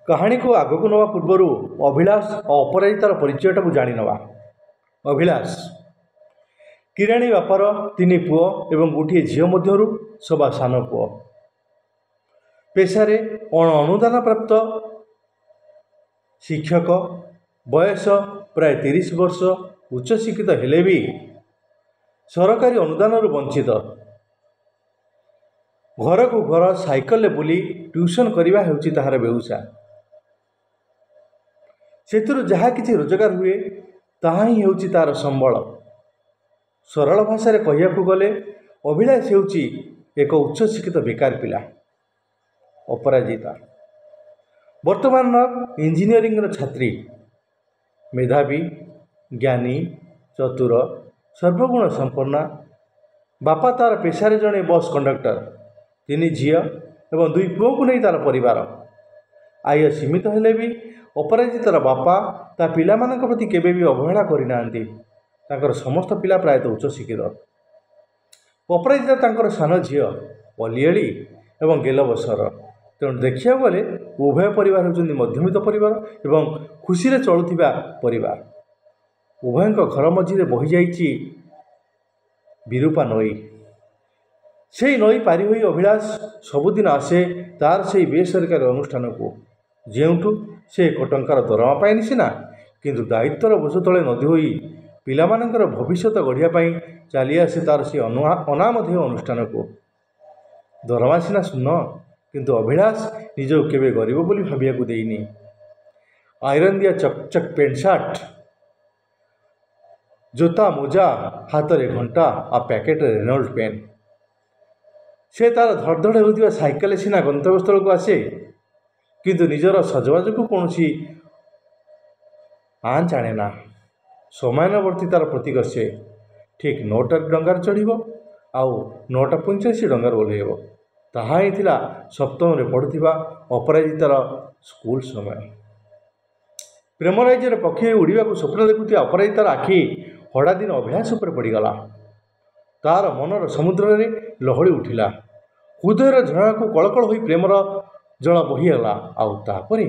कहानी को आग को नवा पूर्वर अभिलाष और अपराजितार परिचयटा जाणीनवा। अभिलाष किराणी बापार तीन पुओ एवं गोटे झील मध्य सभा सान पुओ। पेशारे अनुदान प्राप्त शिक्षक, बयस प्राय 30 वर्ष, उच्च शिक्षित हेले भी सरकारी अनुदान वंचित। घर को घर साइकल बुली ट्यूशन करवा हेउची ताहार बेउसा। सेतुरु जहा किछि रोजगार हुए ताहा ही हेउची तार संबल। सरल भाषा रे कहियाकु गले अभिलाष हेउची एक उच्च शिक्षित बेकार पिला। अपराजिता वर्तमान इंजीनियरिंग छात्री, मेधावी, ज्ञानी, चतुर, सर्वगुण संपन्ना। बापा तार पेशारे जड़े बस कंडक्टर, 3 झील एवं 2 पुओ को नहीं तार परिवार। आय सीमित हेले भी अपराजितार बापा ता पिला मानक प्रति केबे भी अवहेला करिनांती। तांकर समस्त पिला प्रायतः उच्च शिक्षित। अपराजिता तांकर सान झील अलिएली एवं गेल बसर। तेणु देखिया गले उभय परिवार होउछन्ति मध्यमित परिवार एवं खुशी रे चलुथिबा परिवार। उभयଙ୍କ घर मझिरे बहि जाइछि विरूपा नई। से नई पारि होई अभिलाष सबुदिन आसे तार से बेसरकारी अनुष्ठान को, जेउठू से 1 टंकार दरमा पाएनि सिना, किंतु दायित्वर बोझ तले नदी होई पिलामानंकर भविष्यत गढ़िया पाई चली आसे तार से अनामधेय अनुष्ठान को। दरमा सिना शून्य, किंतु अभिलाष निजो केबे गरीब बोली भाबिया को देइनी। आयरन दिया चकचक पेंट सार्ट, जोता मोजा, हाथ रे घंटा आ पैकेट रेनल्ड पेन। से तार धड़धड़ होउथिबा साइकेल सिना गंतव्य स्थल को आसे, किंतु निजर सजबाज को कौन आँच आणे ना। समयानुवर्ती तार प्रतीक से ठीक 9टा डंगार चढ़ आउ 9:85 डंगार ओह्लैब। ताहा ही थिला सप्तम रे पढ़ुथिबा अपराजितार स्कूल समय। प्रेम राज्यर पक्षी उड़ीबा को स्वप्न देखुथिबा अपराजितार आखि हड़ा दिन अभिलाष उपर पड़गला। तार मनर समुद्र रे लहड़ी उठिला। हृदयर झरना को कलकल होई प्रेमर जल बहीगला। आउ तापरे